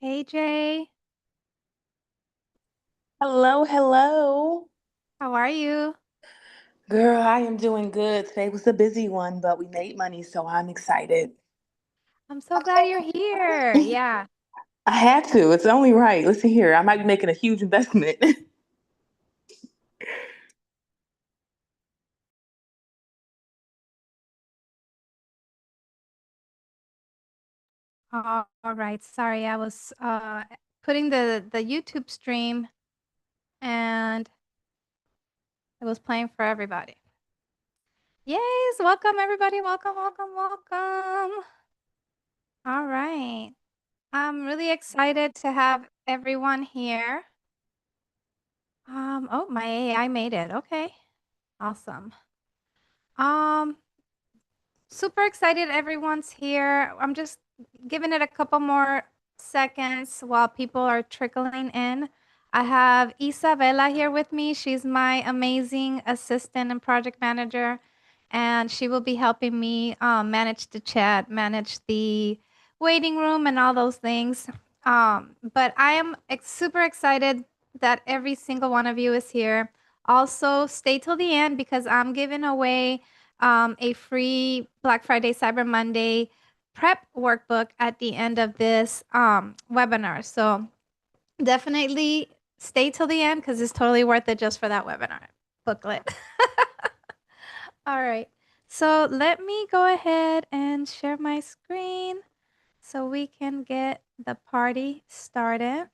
Hey Jay, Hello, hello. how are you? Girl, I am doing good. Today was a busy one, but we made money, so I'm excited. I'm so glad you're here. Yeah. I had to. It's only right. Listen here, I might be making a huge investment. All right. Sorry, I was putting the YouTube stream and it was playing for everybody. Yes, welcome everybody. Welcome, welcome, welcome. All right. I'm really excited to have everyone here. Oh, my AI made it. Okay. Awesome. Um, Super excited everyone's here. I'm just giving it a couple more seconds while people are trickling in. I have Isabella here with me. She's my amazing assistant and project manager, and she will be helping me manage the chat, manage the waiting room, and all those things. But I am super excited that every single one of you is here. Also, stay till the end because I'm giving away a free Black Friday, Cyber Monday prep workbook at the end of this webinar. So definitely stay till the end because it's totally worth it just for that webinar booklet. All right. So let me go ahead and share my screen so we can get the party started.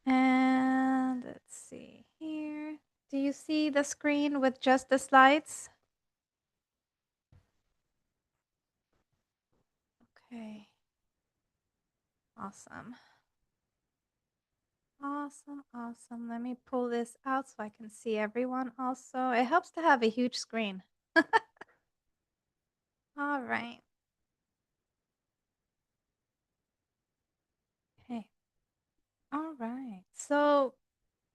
And let's see here. Do you see the screen with just the slides? Okay. Awesome. Awesome, awesome. Let me pull this out so I can see everyone also. It helps to have a huge screen. All right. Okay. All right. So,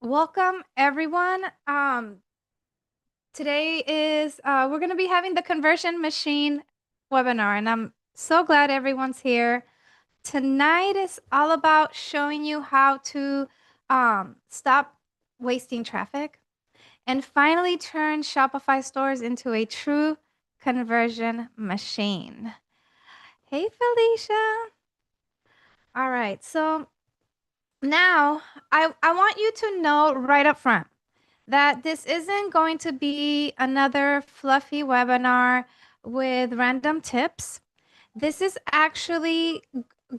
welcome everyone. Today is we're going to be having the conversion machine webinar and I'm so glad everyone's here. Tonight is all about showing you how to stop wasting traffic and finally turn Shopify stores into a true conversion machine. Hey, Felicia. All right. So now I want you to know right up front that this isn't going to be another fluffy webinar with random tips. This is actually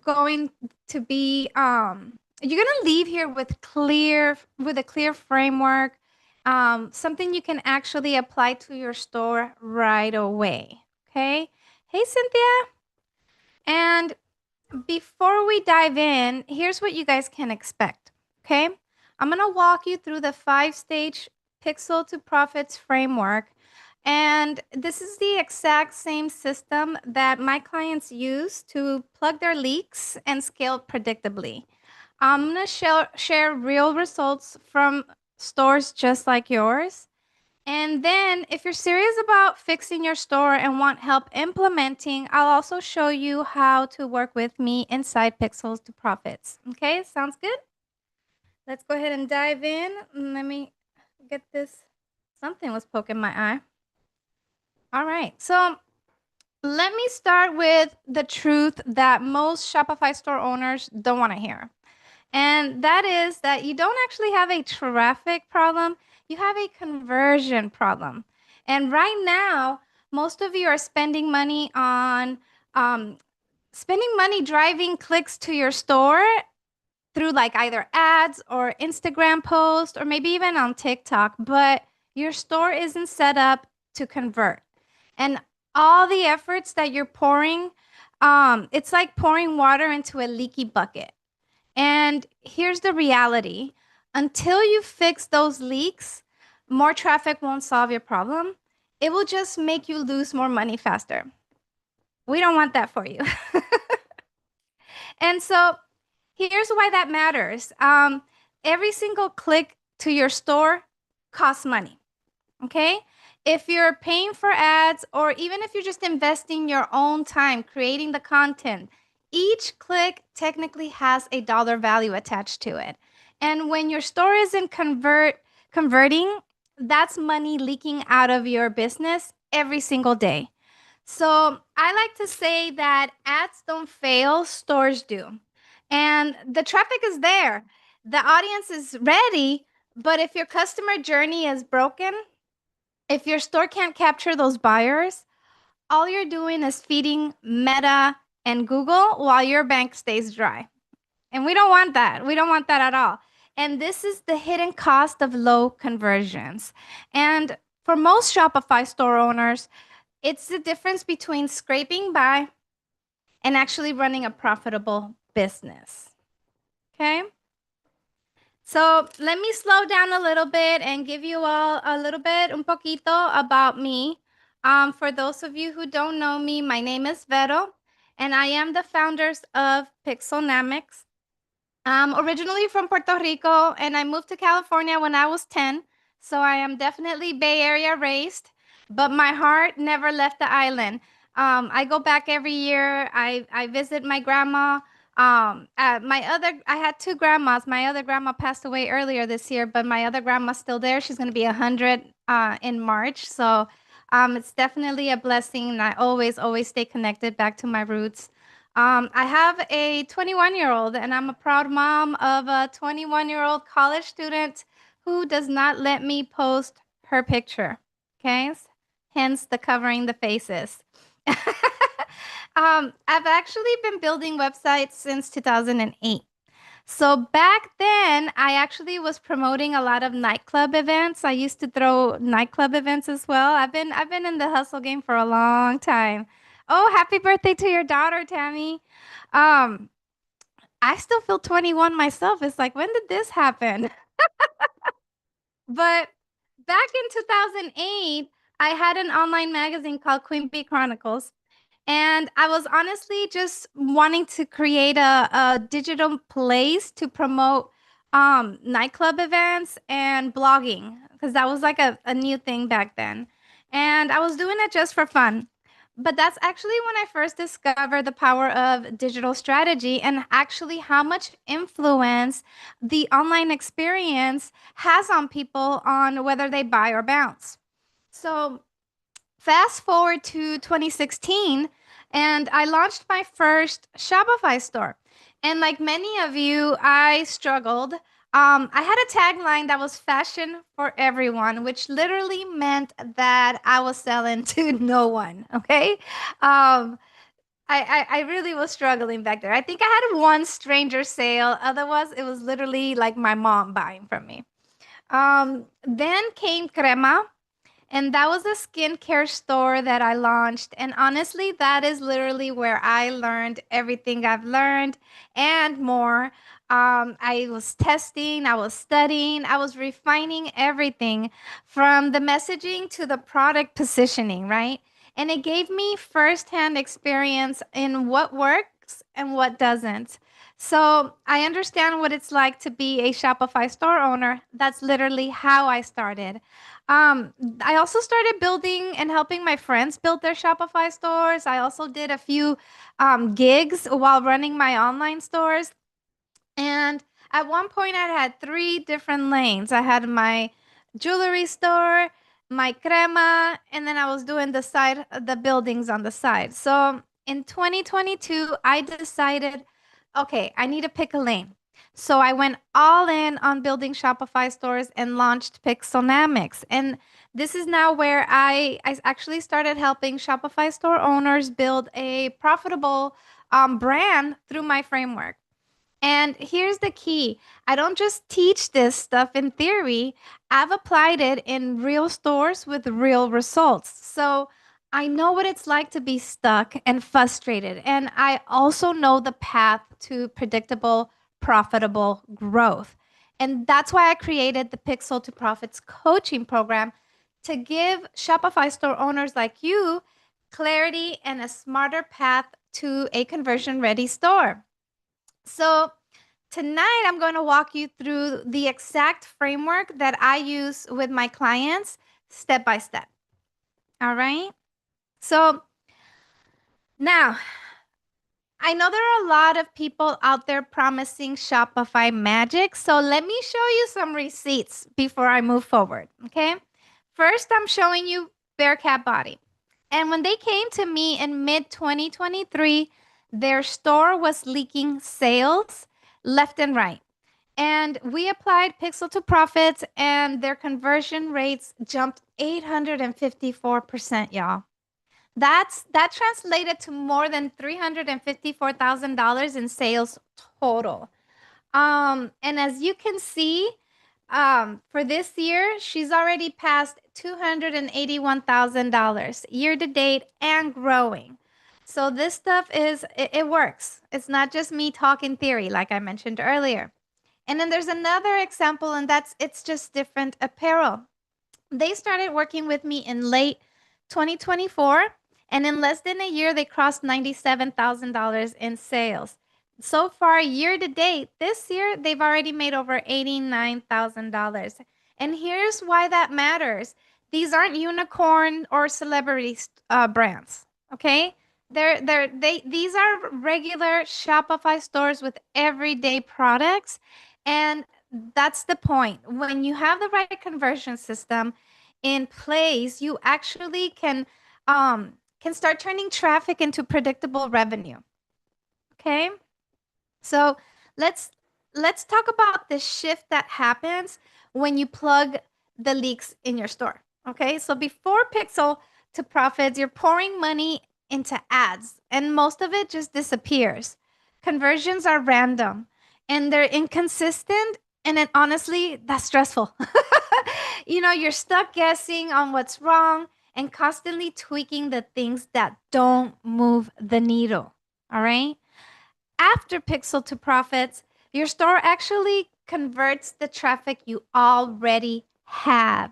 going to be you're going to leave here with a clear framework, something you can actually apply to your store right away. Okay. Hey, Cynthia. And before we dive in, here's what you guys can expect. Okay. I'm going to walk you through the 5-stage pixel to profits framework. And this is the exact same system that my clients use to plug their leaks and scale predictably. I'm going to share real results from stores just like yours. And then if you're serious about fixing your store and want help implementing, I'll also show you how to work with me inside Pixels to Profits. Okay, sounds good? Let's go ahead and dive in. Let me get this. Something was poking my eye. All right, so let me start with the truth that most Shopify store owners don't want to hear. And that is that you don't actually have a traffic problem, you have a conversion problem. And right now, most of you are um, spending money driving clicks to your store through like either ads or Instagram posts or maybe even on TikTok, but your store isn't set up to convert. And all the efforts that you're pouring, it's like pouring water into a leaky bucket. And here's the reality. Until you fix those leaks, more traffic won't solve your problem. It will just make you lose more money faster. We don't want that for you. And so here's why that matters. Every single click to your store costs money. Okay. If you're paying for ads, or even if you're just investing your own time creating the content, each click technically has a dollar value attached to it. And when your store isn't converting, that's money leaking out of your business every single day. So I like to say that ads don't fail, stores do. And the traffic is there, the audience is ready, but if your customer journey is broken, if your store can't capture those buyers, all you're doing is feeding Meta and Google while your bank stays dry. And we don't want that. We don't want that at all. And this is the hidden cost of low conversions. And for most Shopify store owners, it's the difference between scraping by and actually running a profitable business. Okay? So let me slow down a little bit and give you all a little bit, un poquito about me. For those of you who don't know me, my name is Vero, and I am the founders of Pixelnamics. I'm originally from Puerto Rico, and I moved to California when I was 10. So I am definitely Bay Area raised, but my heart never left the island. I go back every year. I visit my grandma. I had two grandmas. My other grandma passed away earlier this year, but my other grandma's still there. She's going to be 100 in March. So it's definitely a blessing. And I always stay connected back to my roots. I have a 21-year-old, and I'm a proud mom of a 21-year-old college student who does not let me post her picture. Okay, hence the covering the faces. I've actually been building websites since 2008. So back then, I actually was promoting a lot of nightclub events. I used to throw nightclub events as well. I've been in the hustle game for a long time. Oh, happy birthday to your daughter, Tammy. Um, I still feel 21 myself. It's like, when did this happen? But back in 2008, I had an online magazine called Queen Bee Chronicles. And I was honestly just wanting to create a digital place to promote nightclub events and blogging because that was like a new thing back then. And I was doing it just for fun. But that's actually when I first discovered the power of digital strategy and actually how much influence the online experience has on people on whether they buy or bounce. So fast forward to 2016, and I launched my first Shopify store. And like many of you, I struggled. I had a tagline that was fashion for everyone, which literally meant that I was selling to no one. Okay. I really was struggling back there. I think I had one stranger sale. Otherwise, it was literally like my mom buying from me. Then came Crema, and that was a skincare store that I launched. And honestly, that is literally where I learned everything I've learned and more. I was testing, I was studying, I was refining everything from the messaging to the product positioning, right? And it gave me firsthand experience in what works and what doesn't. So I understand what it's like to be a Shopify store owner. That's literally how I started. Um, I also started building and helping my friends build their Shopify stores. I also did a few gigs while running my online stores. And at one point, I had three different lanes. I had my jewelry store, my crema, and then I was doing the buildings on the side. So in 2022, I decided, okay, I need to pick a lane. So I went all in on building Shopify stores and launched Pixelnamics. And this is now where I actually started helping Shopify store owners build a profitable brand through my framework. And here's the key. I don't just teach this stuff in theory. I've applied it in real stores with real results. So I know what it's like to be stuck and frustrated. And I also know the path to predictable, profitable growth. And that's why I created the Pixel to Profits coaching program to give Shopify store owners like you clarity and a smarter path to a conversion ready store. So, tonight I'm going to walk you through the exact framework that I use with my clients step by step. All right. So, now I know there are a lot of people out there promising Shopify magic. So let me show you some receipts before I move forward. Okay. First, I'm showing you Bearcat Body. And when they came to me in mid 2023, their store was leaking sales left and right. And we applied Pixel to Profits, and their conversion rates jumped 854%, y'all. That translated to more than $354,000 in sales total. And as you can see, for this year, she's already passed $281,000 year to date and growing. So this stuff it works. It's not just me talking theory, like I mentioned earlier. And then there's another example, and that's It's Just Different Apparel. They started working with me in late 2024, and in less than a year, they crossed $97,000 in sales. So far, year to date, this year, they've already made over $89,000. And here's why that matters. These aren't unicorn or celebrity brands, okay? These are regular Shopify stores with everyday products. And that's the point. When you have the right conversion system in place, you actually can start turning traffic into predictable revenue. Okay? So let's let's talk about the shift that happens when you plug the leaks in your store. Okay? So before Pixel to Profits, you're pouring money into ads and most of it just disappears. Conversions are random and they're inconsistent, and then honestly, that's stressful. You're stuck guessing on what's wrong and constantly tweaking the things that don't move the needle. All right? After Pixel to Profits, your store actually converts the traffic you already have.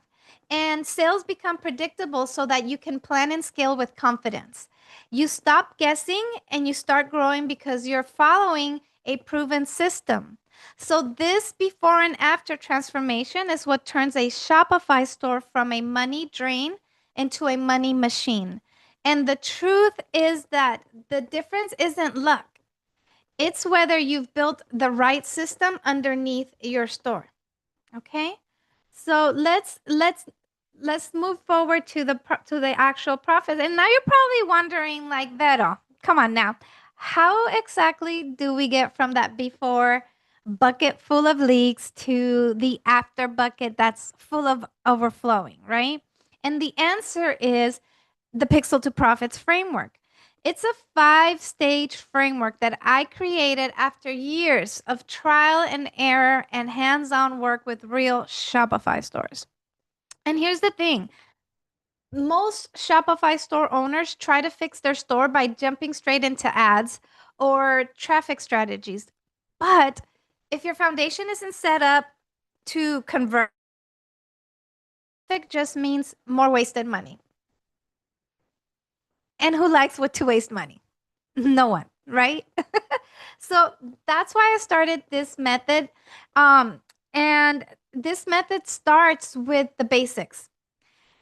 And sales become predictable so that you can plan and scale with confidence. You stop guessing and you start growing because you're following a proven system. So, this before and after transformation is what turns a Shopify store from a money drain into a money machine. And the truth is that the difference isn't luck. It's whether you've built the right system underneath your store. Okay? So let's move forward to the actual profit. And now you're probably wondering, like, Vero, come on now. How exactly do we get from that before bucket full of leaks to the after bucket that's full of overflowing, right? And the answer is the Pixel to Profits framework. It's a 5-stage framework that I created after years of trial and error and hands on work with real Shopify stores. And here's the thing, most Shopify store owners try to fix their store by jumping straight into ads or traffic strategies. But if your foundation isn't set up to convert, it just means more wasted money. And who likes to waste money? No one, right? So that's why I started this method. And this method starts with the basics,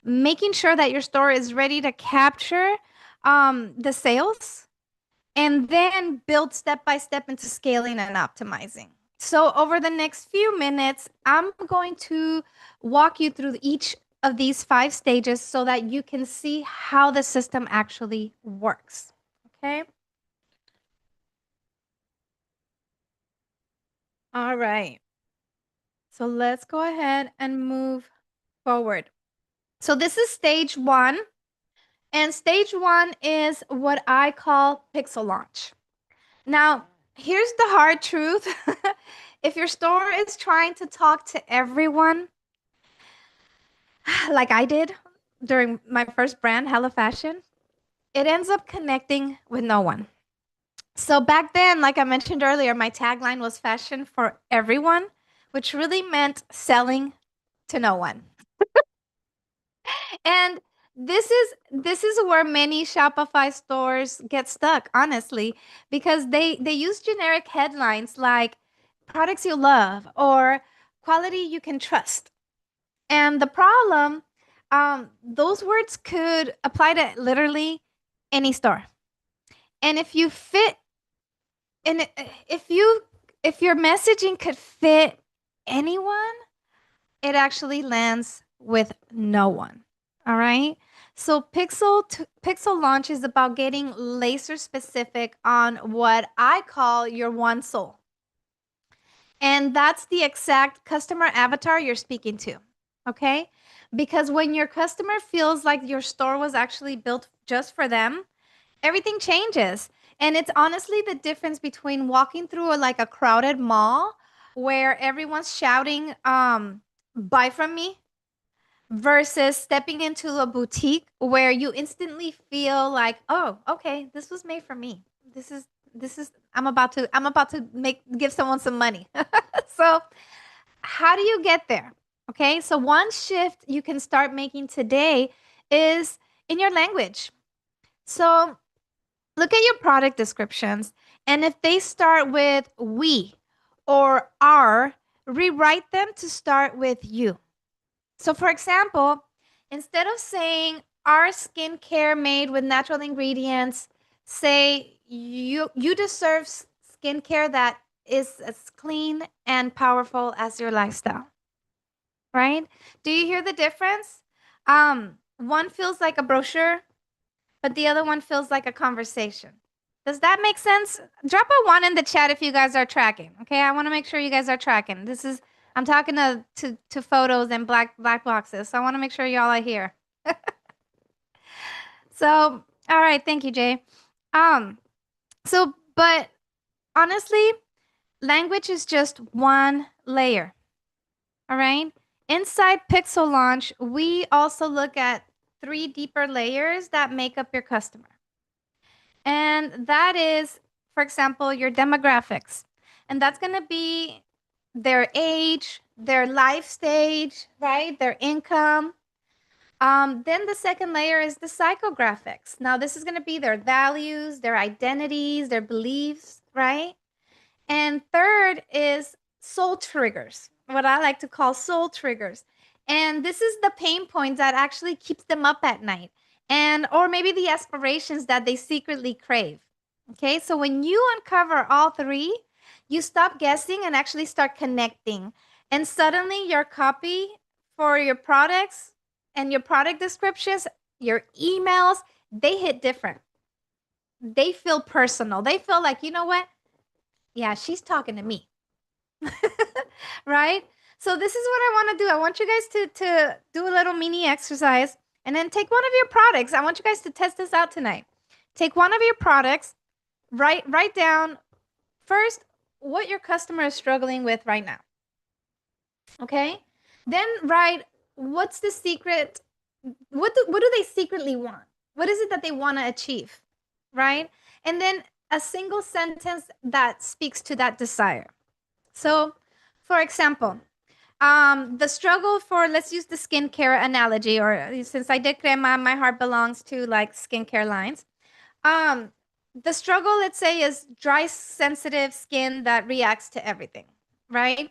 making sure that your store is ready to capture the sales and then build step by step into scaling and optimizing. So, over the next few minutes, I'm going to walk you through each of these 5 stages so that you can see how the system actually works. Okay. All right. So let's go ahead and move forward. So this is stage one. And stage one is what I call pixel launch. Now, here's the hard truth. If your store is trying to talk to everyone, like I did during my first brand, Hella Fashion, it ends up connecting with no one. So back then, like I mentioned earlier, my tagline was fashion for everyone, which really meant selling to no one. And this is where many Shopify stores get stuck, honestly, because they use generic headlines like products you love or quality you can trust. And the problem, those words could apply to literally any store. And if you fit and if your messaging could fit anyone, it actually lands with no one. All right. So Pixel launch is about getting laser specific on what I call your one soul. And that's the exact customer avatar you're speaking to. Okay? Because when your customer feels like your store was actually built just for them, everything changes. And it's honestly the difference between walking through like a crowded mall where everyone's shouting, buy from me, versus stepping into a boutique where you instantly feel like, oh, okay, this was made for me. This is I'm about to make give someone some money. So how do you get there? Okay, so one shift you can start making today is in your language. So look at your product descriptions, and if they start with we or our, rewrite them to start with you. So, for example, instead of saying our skincare made with natural ingredients, say you deserve skincare that is as clean and powerful as your lifestyle, right? Do you hear the difference? One feels like a brochure, but the other one feels like a conversation. Does that make sense? Drop a one in the chat if you guys are tracking. Okay, I want to make sure you guys are tracking. I'm talking to photos and black boxes, so I want to make sure y'all are here. So, all right, thank you, Jay. Um, but honestly, language is just one layer. All right. Inside Pixel Launch, we also look at three deeper layers that make up your customer. And that is, for example, your demographics. And that's going to be their age, their life stage, right? Their income. Then the second layer is the psychographics. Now, this is going to be their values, their identities, their beliefs, right? And third is soul triggers, what I like to call soul triggers. And this is the pain point that actually keeps them up at night, and or maybe the aspirations that they secretly crave. Okay? So when you uncover all three, you stop guessing and actually start connecting. And suddenly your copy for your products and your product descriptions, your emails, they hit different. They feel personal. They feel like, you know what? Yeah, she's talking to me. Right? So this is what I want to do. I want you guys to do a little mini exercise and then take one of your products. I want you guys to test this out tonight. Take one of your products, write down first what your customer is struggling with right now. Okay? Then write what's the secret, what do they secretly want? What is it that they want to achieve? Right? And then a single sentence that speaks to that desire. So, for example, the struggle for, let's use the skincare analogy, or since I did crema, my heart belongs to like skincare lines. Um, the struggle, let's say, is dry, sensitive skin that reacts to everything, right?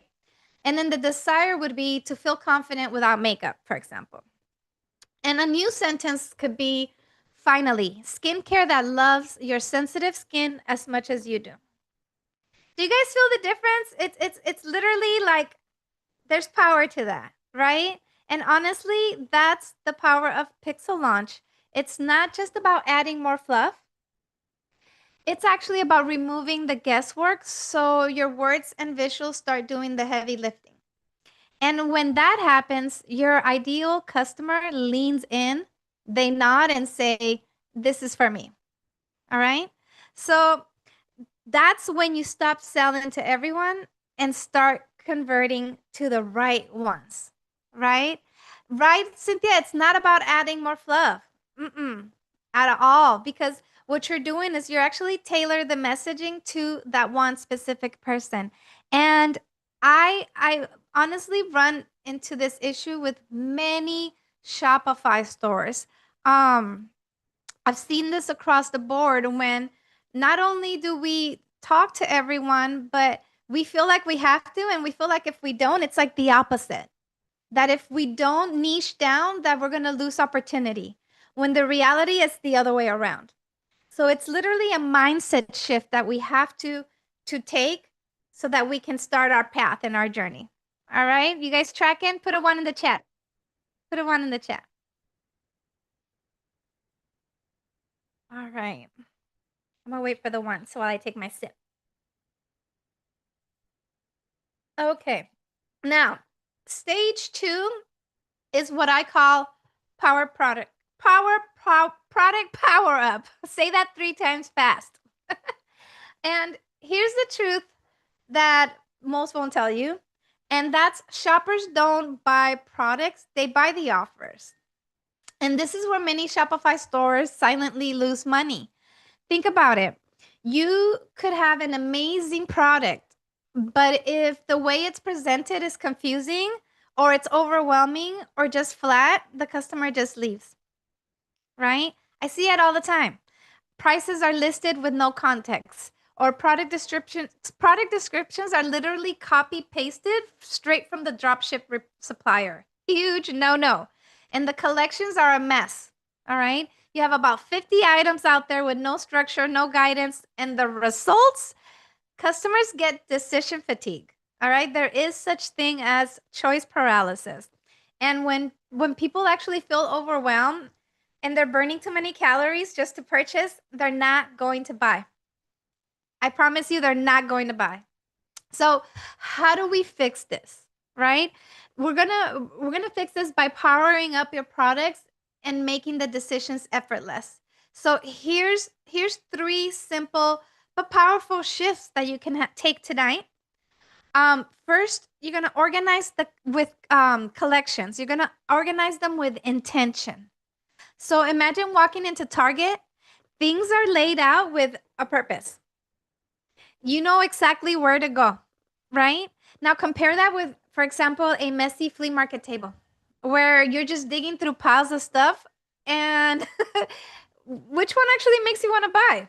And then the desire would be to feel confident without makeup, for example. And a new sentence could be, finally, skincare that loves your sensitive skin as much as you do. Do you guys feel the difference? It's literally like there's power to that, right? And honestly, that's the power of Pixel Launch. It's not just about adding more fluff. It's actually about removing the guesswork so your words and visuals start doing the heavy lifting. And when that happens, your ideal customer leans in, they nod and say, this is for me. All right? So that's when you stop selling to everyone and start converting to the right ones, right? Right, Cynthia? It's not about adding more fluff. Mm-mm, at all. Because what you're doing is you're actually tailor the messaging to that one specific person. And I honestly run into this issue with many Shopify stores. Um, I've seen this across the board when not only do we talk to everyone, but we feel like we have to, and we feel like if we don't, it's like the opposite. That if we don't niche down, that we're going to lose opportunity. When the reality is the other way around. So it's literally a mindset shift that we have to to take so that we can start our path and our journey. All right, you guys tracking? Put a one in the chat. Put a one in the chat. All right. I'm gonna wait for the one so while I take my sip. Okay. Now, stage 2 is what I call product power up. Say that 3 times fast. And here's the truth that most won't tell you, and that's shoppers don't buy products, they buy the offers. And this is where many Shopify stores silently lose money. Think about it. You could have an amazing product, but if the way it's presented is confusing or it's overwhelming or just flat, the customer just leaves, right? I see it all the time. Prices are listed with no context, or product descriptions are literally copy pasted straight from the dropship supplier. Huge no. And the collections are a mess. All right, you have about 50 items out there with no structure, no guidance, and the results, customers get decision fatigue. All right, there is such thing as choice paralysis. And when people actually feel overwhelmed and they're burning too many calories just to purchase, they're not going to buy. I promise you, they're not going to buy. So, how do we fix this? Right? We're gonna fix this by powering up your products and making the decisions effortless. So here's 3 simple but powerful shifts that you can take tonight. First, you're gonna organize the with collections. You're gonna organize them with intention. So imagine walking into Target. Things are laid out with a purpose. You know exactly where to go, right? Now compare that with, for example, a messy flea market table where you're just digging through piles of stuff, and which one actually makes you want to buy?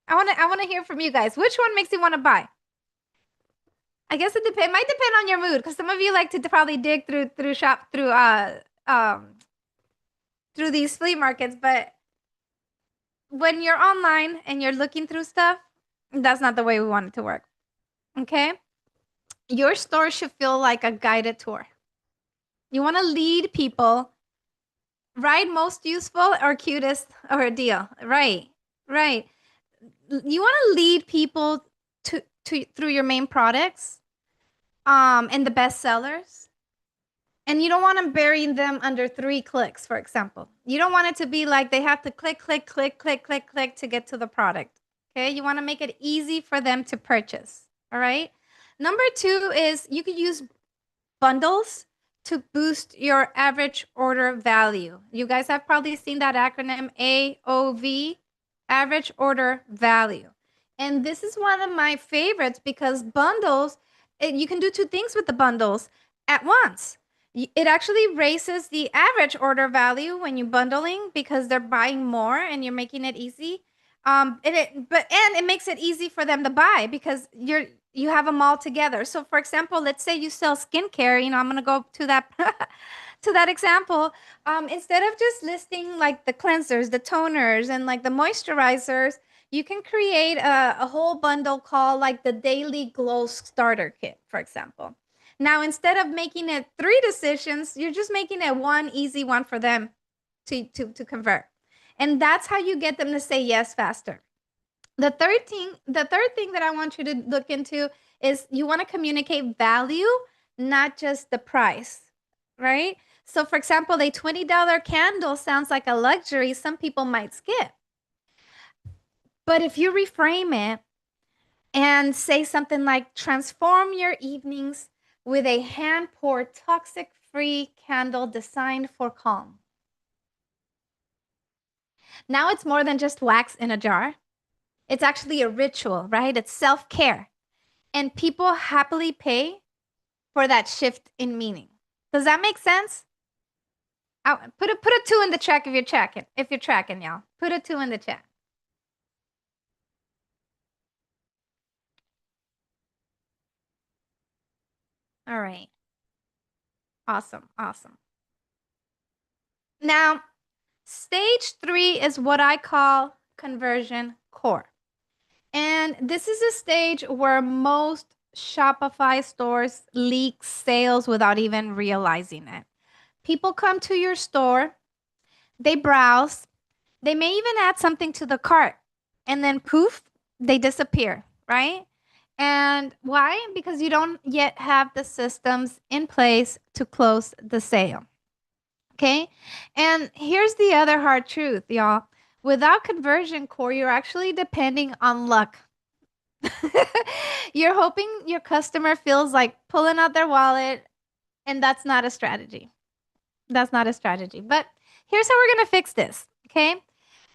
I want to hear from you guys. Which one makes you want to buy? I guess it might depend on your mood, because some of you like to probably dig um through these flea markets, but when you're online and you're looking through stuff, that's not the way we want it to work. Okay? Your store should feel like a guided tour. You want to lead people, right? Most useful or cutest or a deal. Right. Right. You want to lead people to through your main products and the best sellers. And you don't want to bury them under 3 clicks, for example. You don't want it to be like they have to click to get to the product. Okay? You want to make it easy for them to purchase. All right? Number 2 is you could use bundles to boost your average order value. You guys have probably seen that acronym AOV, average order value. And this is one of my favorites because bundles, you can do 2 things with the bundles at once. It actually raises the average order value when you're bundling because they're buying more and you're making it easy. And it makes it easy for them to buy because you have them all together. So for example, let's say you sell skincare, I'm going to go to that to that example. Instead of just listing like the cleansers, the toners, and like the moisturizers, you can create a whole bundle called like the Daily Glow Starter Kit, for example. Now, instead of making it 3 decisions, you're just making it one easy one for them to convert. And that's how you get them to say yes faster. The third thing that I want you to look into is you want to communicate value, not just the price, right? So for example, a $20 candle sounds like a luxury some people might skip. But if you reframe it and say something like transform your evenings with a hand-poured toxic-free candle designed for calm. Now it's more than just wax in a jar. It's actually a ritual, right? It's self-care. And people happily pay for that shift in meaning. Does that make sense? Put a 2 in the chat if you're tracking. If you're tracking, y'all. Put a 2 in the chat. All right. Awesome. Awesome. Now, stage 3 is what I call conversion core. And this is a stage where most Shopify stores leak sales without even realizing it. People come to your store, they browse, they may even add something to the cart, and then poof, they disappear, right? And why? Because you don't yet have the systems in place to close the sale. Okay. And here's the other hard truth, y'all. Without conversion core, you're actually depending on luck. You're hoping your customer feels like pulling out their wallet, and that's not a strategy. That's not a strategy. But here's how we're going to fix this. Okay.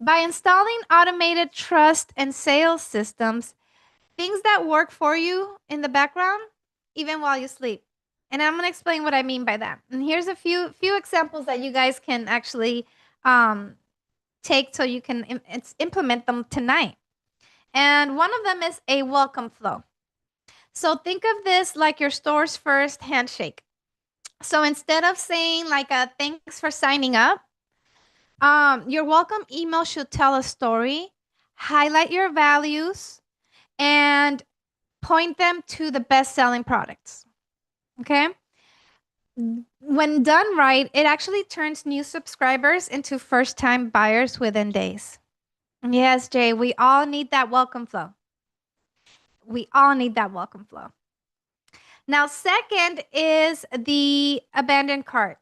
By installing automated trust and sales systems, things that work for you in the background, even while you sleep. And I'm going to explain what I mean by that. And here's a few examples that you guys can actually um, take so you can implement them tonight. And one of them is a welcome flow. So think of this like your store's first handshake. So instead of saying like a thanks for signing up, your welcome email should tell a story, highlight your values, and point them to the best selling products. Okay. When done right, it actually turns new subscribers into first time buyers within days. Yes, Jay, we all need that welcome flow. We all need that welcome flow. Now, second is the abandoned cart.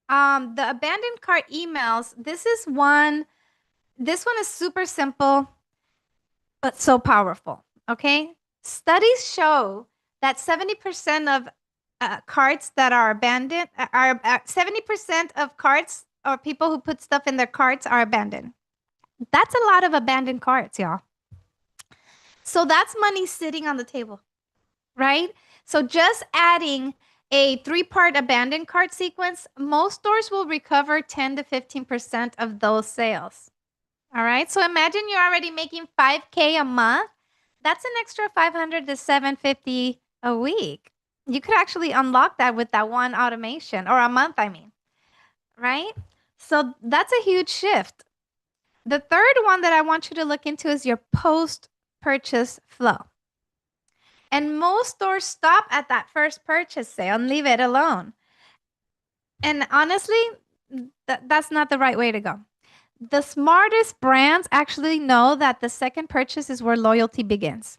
The abandoned cart emails, this one is super simple, but so powerful. Okay. Studies show that 70% of carts that are abandoned are 70% of carts or people who put stuff in their carts are abandoned. That's a lot of abandoned carts, y'all. So that's money sitting on the table, right? So just adding a three-part abandoned cart sequence, most stores will recover 10 to 15% of those sales. All right. So imagine you're already making 5K a month. That's an extra 500 to 750 a week. You could actually unlock that with that one automation or a month, I mean, right? So that's a huge shift. The third one that I want you to look into is your post purchase flow. And most stores stop at that first purchase sale and leave it alone. And honestly, that's not the right way to go. The smartest brands actually know that the second purchase is where loyalty begins.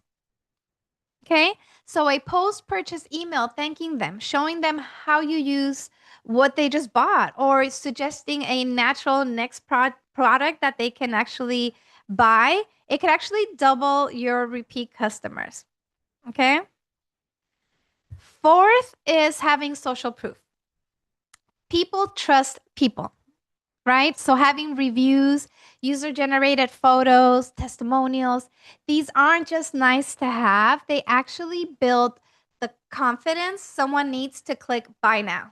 Okay. So a post purchase email thanking them, showing them how you use what they just bought, or suggesting a natural next product that they can actually buy, it could actually double your repeat customers. Okay. Fourth is having social proof. People trust people, right? So having reviews, user generated photos, testimonials, these aren't just nice to have. They actually build the confidence someone needs to click buy now.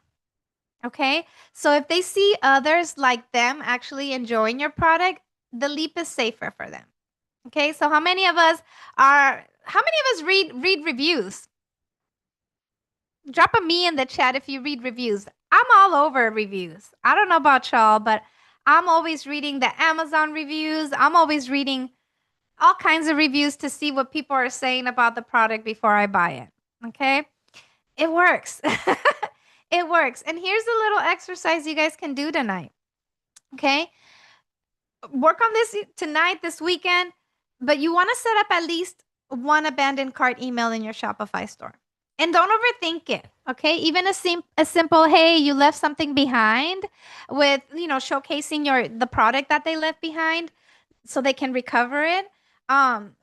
Okay. So if they see others like them actually enjoying your product, the leap is safer for them. Okay. So how many of us read reviews? Drop a me in the chat if you read reviews. I'm all over reviews. I don't know about y'all, but I'm always reading the Amazon reviews. I'm always reading all kinds of reviews to see what people are saying about the product before I buy it. Okay? It works. It works. And here's a little exercise you guys can do tonight. Okay? Work on this tonight, this weekend, but you want to set up at least one abandoned cart email in your Shopify store. And don't overthink it, okay? Even a simple, hey, you left something behind with, showcasing the product that they left behind so they can recover it,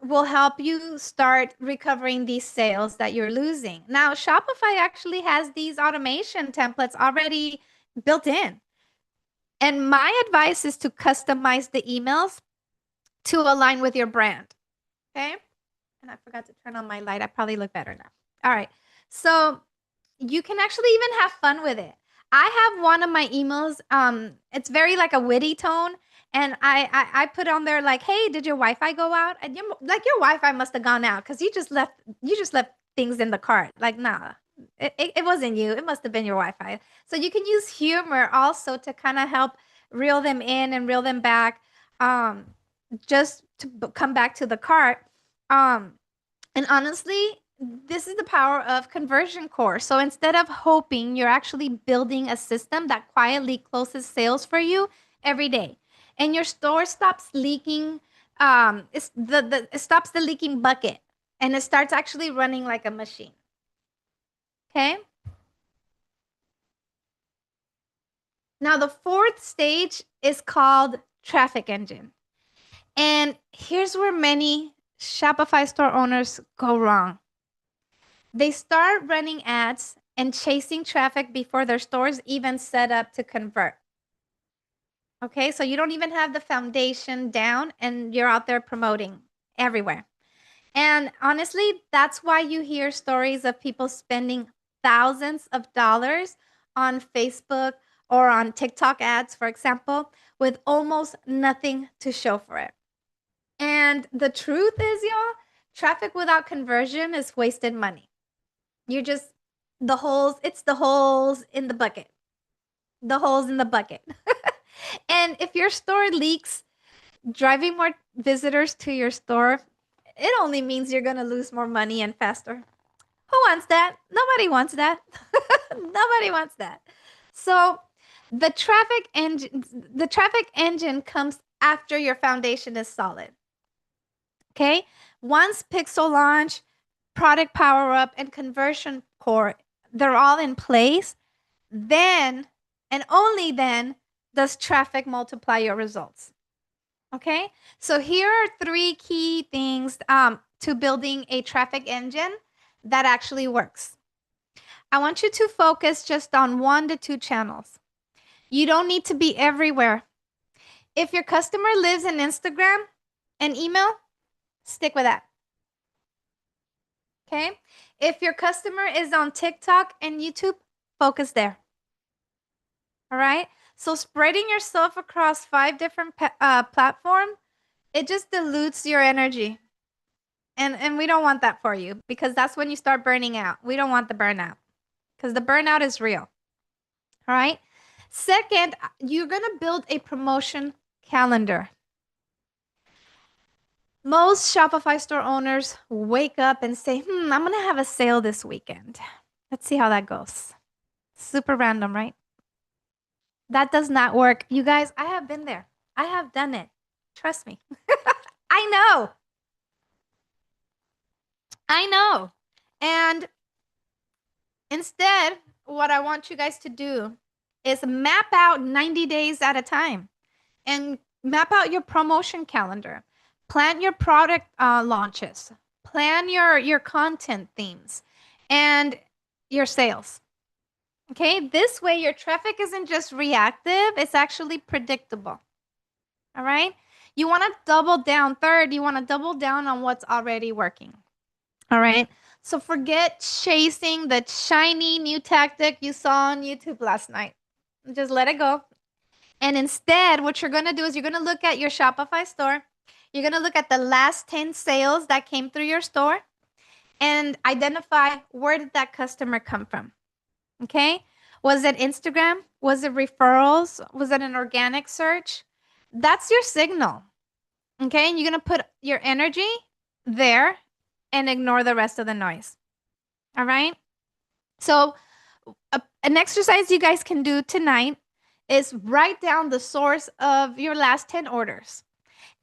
will help you start recovering these sales that you're losing. Now, Shopify actually has these automation templates already built in. And my advice is to customize the emails to align with your brand. Okay. And I forgot to turn on my light. I probably look better now. All right. So you can actually even have fun with it. I have one of my emails. It's very like a witty tone. And I put on there like, hey, did your Wi-Fi go out? And your Wi-Fi must have gone out because you just left things in the cart. Like, nah, it wasn't you. It must have been your Wi-Fi. So you can use humor also to kind of help reel them in and reel them back. Just to come back to the cart. Um, and honestly, this is the power of conversion core. So instead of hoping, you're actually building a system that quietly closes sales for you every day. And your store stops leaking, it stops the leaking bucket and it starts actually running like a machine. Okay? Now the fourth stage is called traffic engine. And here's where many Shopify store owners go wrong. They start running ads and chasing traffic before their stores even set up to convert. Okay, so you don't even have the foundation down and you're out there promoting everywhere. And honestly, that's why you hear stories of people spending thousands of dollars on Facebook or on TikTok ads, for example, with almost nothing to show for it. And the truth is, y'all, traffic without conversion is wasted money. You're just it's the holes in the bucket. The holes in the bucket. And if your store leaks, driving more visitors to your store, it only means you're going to lose more money and faster. Who wants that? Nobody wants that. Nobody wants that. So, the traffic engine comes after your foundation is solid. Okay? Once Pixel launch, product power up and conversion core, they're all in place, then and only then does traffic multiply your results. Okay, so here are three key things to building a traffic engine that actually works. I want you to focus just on 1 to 2 channels. You don't need to be everywhere. If your customer lives in Instagram and email, stick with that. Okay, if your customer is on TikTok and YouTube, focus there. All right, so spreading yourself across 5 different platforms, it just dilutes your energy. And we don't want that for you because that's when you start burning out. We don't want the burnout because the burnout is real. All right. Second, you're going to build a promotion calendar. Most Shopify store owners wake up and say, I'm going to have a sale this weekend. Let's see how that goes. Super random, right? That does not work. You guys, I have been there. I have done it. Trust me. I know. I know. And instead, what I want you guys to do is map out 90 days at a time and map out your promotion calendar. Plan your product launches. Plan your content themes and your sales. Okay, this way your traffic isn't just reactive, it's actually predictable. All right, you want to double down. Third, you want to double down on what's already working. All right. So forget chasing the shiny new tactic you saw on YouTube last night. Just let it go. And instead, what you're going to do is you're going to look at your Shopify store. You're going to look at the last 10 sales that came through your store and identify where did that customer come from? Okay? Was it Instagram? Was it referrals? Was it an organic search? That's your signal. Okay? And you're going to put your energy there and ignore the rest of the noise. All right. So, an exercise you guys can do tonight is write down the source of your last 10 orders.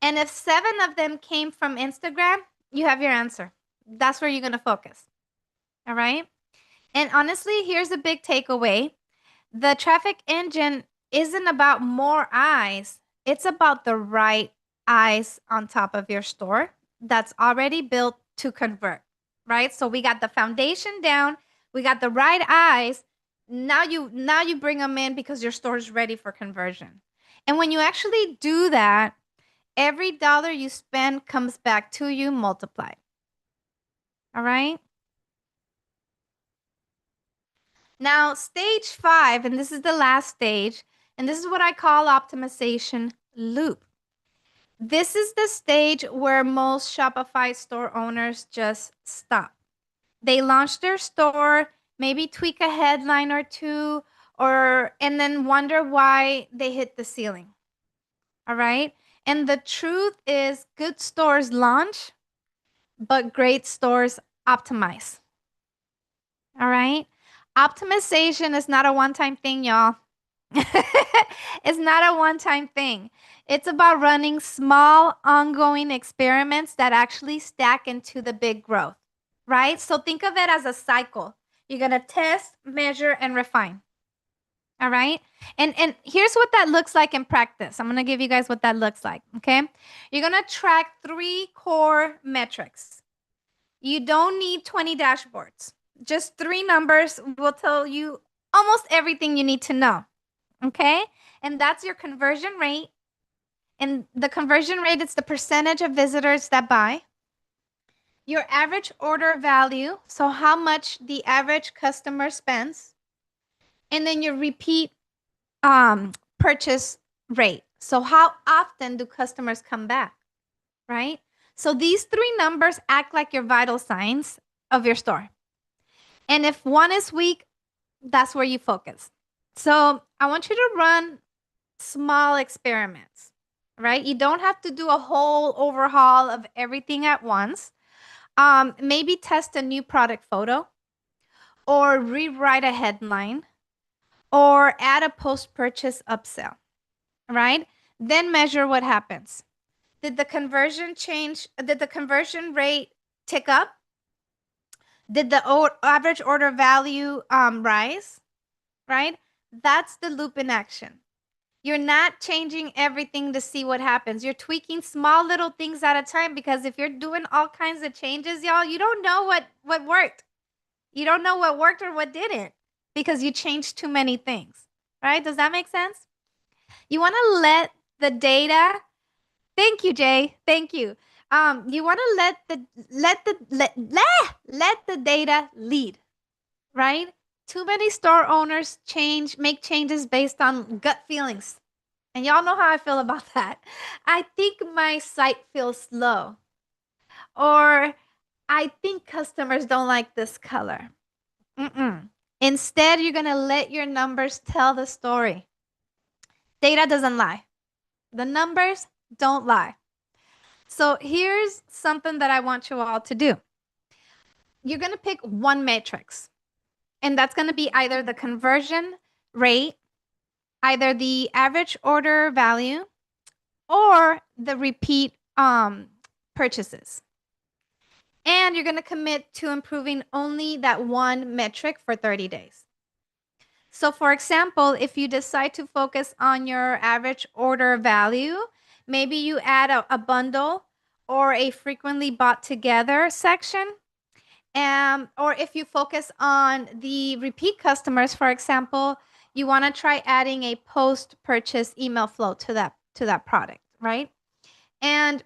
And if 7 of them came from Instagram, you have your answer. That's where you're going to focus. All right. And honestly, here's a big takeaway: the traffic engine isn't about more eyes, it's about the right eyes on top of your store that's already built to convert, right? So we got the foundation down, we got the right eyes. Now you bring them in because your store is ready for conversion. And when you actually do that, every dollar you spend comes back to you multiplied. All right? Now, stage 5, and this is the last stage, and this is what I call optimization loop. This is the stage where most Shopify store owners just stop. They launch their store, maybe tweak a headline or two, and then wonder why they hit the ceiling. All right? And the truth is, good stores launch, but great stores optimize. All right. Optimization is not a one-time thing, y'all. It's not a one-time thing. It's about running small, ongoing experiments that actually stack into the big growth, right? So think of it as a cycle. You're going to test, measure, and refine. All right. And here's what that looks like in practice. I'm going to give you guys what that looks like. Okay. You're going to track 3 core metrics. You don't need 20 dashboards. Just 3 numbers will tell you almost everything you need to know. Okay. And that's your conversion rate. And the conversion rate is the percentage of visitors that buy. Your average order value. So how much the average customer spends. And then your repeat purchase rate. So how often do customers come back, right? So these 3 numbers act like your vital signs of your store. And if one is weak, that's where you focus. So I want you to run small experiments, right? You don't have to do a whole overhaul of everything at once. Maybe test a new product photo or rewrite a headline or add a post-purchase upsell, right? Then measure what happens. Did the conversion change? Did the conversion rate tick up? Did the average order value rise? Right? That's the loop in action. You're not changing everything to see what happens. You're tweaking small little things at a time because if you're doing all kinds of changes, y'all, you don't know what worked. You don't know what worked or what didn't because you changed too many things. Right? Does that make sense? You want to let the data. Thank you, Jay. Thank you. You want to let the data lead, right? Too many store owners make changes based on gut feelings. And y'all know how I feel about that. I think my site feels slow. Or I think customers don't like this color. Mm-mm. Instead, you're going to let your numbers tell the story. Data doesn't lie. The numbers don't lie. So here's something that I want you all to do. You're going to pick one matrix, and that's going to be either the conversion rate, either the average order value, or the repeat purchases. And you're going to commit to improving only that one metric for 30 days. So for example, if you decide to focus on your average order value, maybe you add a bundle or a frequently bought together section. Or if you focus on the repeat customers, for example, you want to try adding a post-purchase email flow to that product, right? And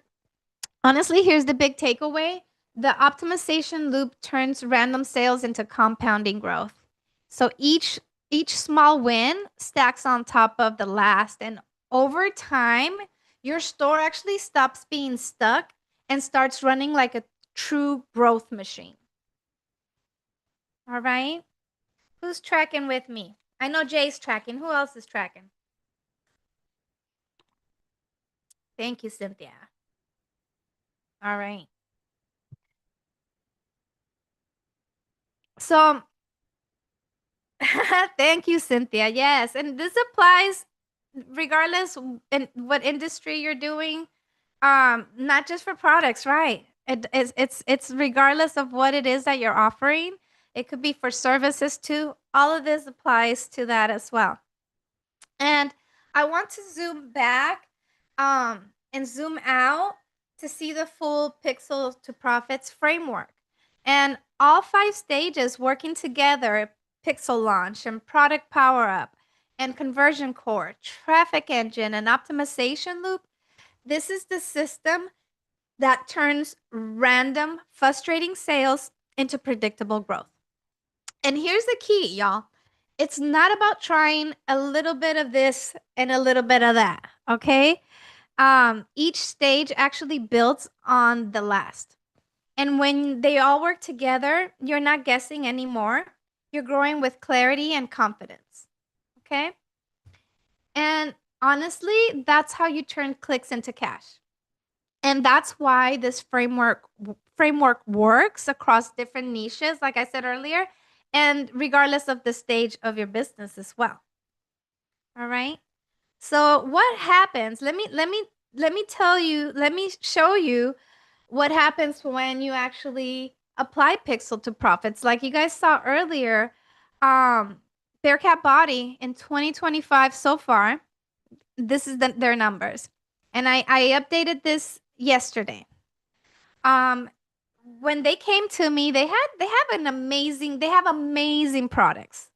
honestly, here's the big takeaway. The optimization loop turns random sales into compounding growth. So each small win stacks on top of the last, and over time, your store actually stops being stuck and starts running like a true growth machine. All right? Who's tracking with me? I know Jay's tracking. Who else is tracking? Thank you, Cynthia. All right. So, thank you, Cynthia. Yes, and this applies regardless in what industry you're doing, not just for products, right? It's regardless of what it is that you're offering. It could be for services too. All of this applies to that as well. And I want to zoom back and zoom out to see the full Pixel to Profits framework. And all 5 stages working together, Pixel launch and product power up and conversion core, traffic engine and optimization loop. This is the system that turns random, frustrating sales into predictable growth. And here's the key, y'all. It's not about trying a little bit of this and a little bit of that, okay? Each stage actually builds on the last. And when they all work together, you're not guessing anymore. You're growing with clarity and confidence, okay? And honestly, that's how you turn clicks into cash. And that's why this framework works across different niches, like I said earlier, and regardless of the stage of your business as well. All right. So what happens? Let me tell you, let me show you what happens when you actually apply Pixel to Profits. Like you guys saw earlier, um, Bearcat Body in 2025 so far, this is their numbers. And I updated this yesterday. Um, when they came to me, they have amazing products.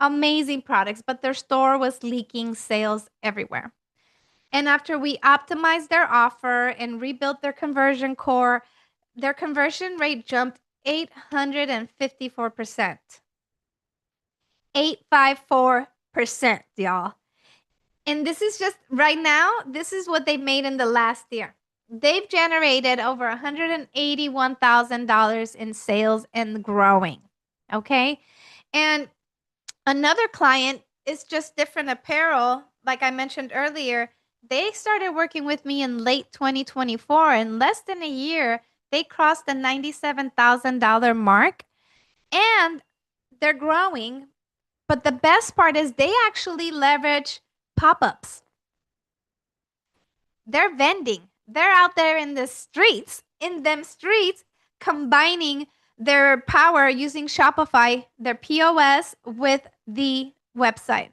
Amazing products, but their store was leaking sales everywhere. And after we optimized their offer and rebuilt their conversion core, their conversion rate jumped 854%. 854%, y'all. And this is just right now, this is what they made in the last year. They've generated over $181,000 in sales and growing. Okay. And another client is just different apparel. Like I mentioned earlier, they started working with me in late 2024. In less than a year, they crossed the $97,000 mark and they're growing. But the best part is they actually leverage pop ups. They're vending, they're out there in the streets, combining their power using Shopify, their POS with the website.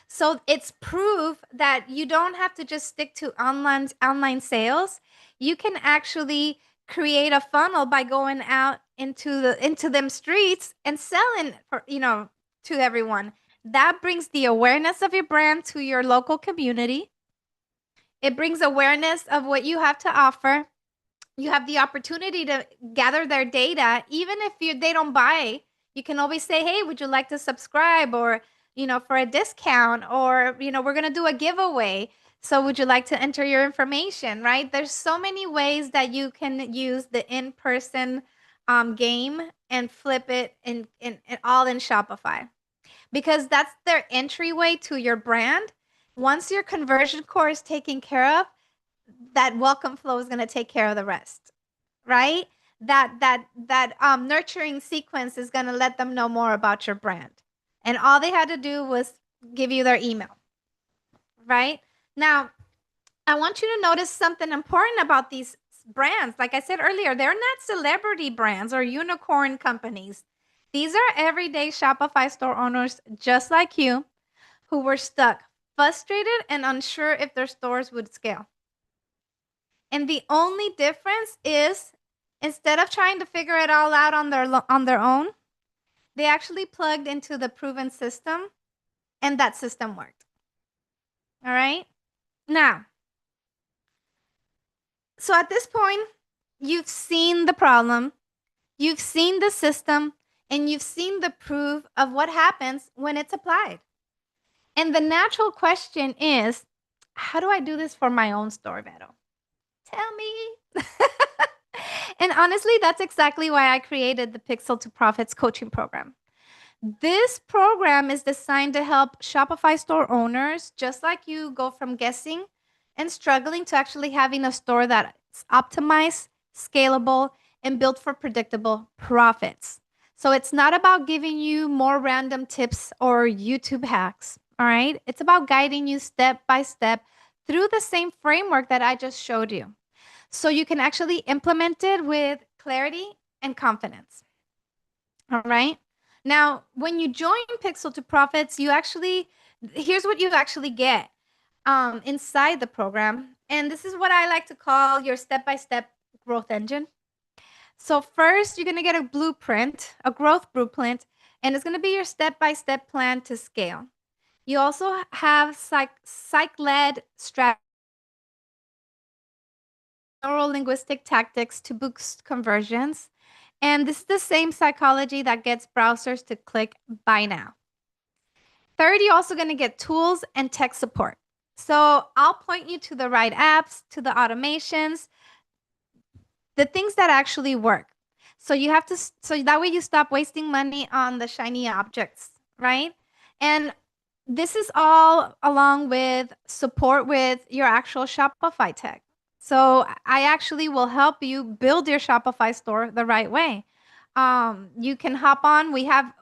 So it's proof that you don't have to just stick to online sales. You can actually create a funnel by going out into them streets and selling for, to everyone. That brings the awareness of your brand to your local community. It brings awareness of what you have to offer. You have the opportunity to gather their data. Even if they don't buy, you can always say, hey, would you like to subscribe, or for a discount, or we're going to do a giveaway, so would you like to enter your information, right? There's so many ways that you can use the in-person game and flip it in all in Shopify, because that's their entryway to your brand. Once your conversion core is taken care of, that welcome flow is going to take care of the rest, right? That nurturing sequence is going to let them know more about your brand, and all they had to do was give you their email, right? Now I want you to notice something important about these brands. Like I said earlier, they're not celebrity brands or unicorn companies. These are everyday Shopify store owners just like you, who were stuck, frustrated, and unsure if their stores would scale. And the only difference is, instead of trying to figure it all out on their own, they actually plugged into the proven system, and that system worked. All right? Now, so at this point, you've seen the problem, you've seen the system, and you've seen the proof of what happens when it's applied. And the natural question is, how do I do this for my own store, Vero? Tell me. And honestly, that's exactly why I created the Pixel to Profits coaching program. This program is designed to help Shopify store owners just like you go from guessing and struggling to actually having a store that's optimized, scalable, and built for predictable profits. So it's not about giving you more random tips or YouTube hacks, all right? It's about guiding you step by step through the same framework that I just showed you, so you can actually implement it with clarity and confidence. All right. Now, when you join Pixel to Profits, here's what you actually get inside the program. And this is what I like to call your step-by-step growth engine. So first, you're going to get a blueprint, a growth blueprint, and it's going to be your step-by-step plan to scale. You also have psych-led strategy, neuro-linguistic tactics to boost conversions. And this is the same psychology that gets browsers to click buy now. Third, you're also going to get tools and tech support. So I'll point you to the right apps, to the automations, the things that actually work. So that way you stop wasting money on the shiny objects, right? And this is all along with support with your actual Shopify tech. So I actually will help you build your Shopify store the right way. You can hop on. We have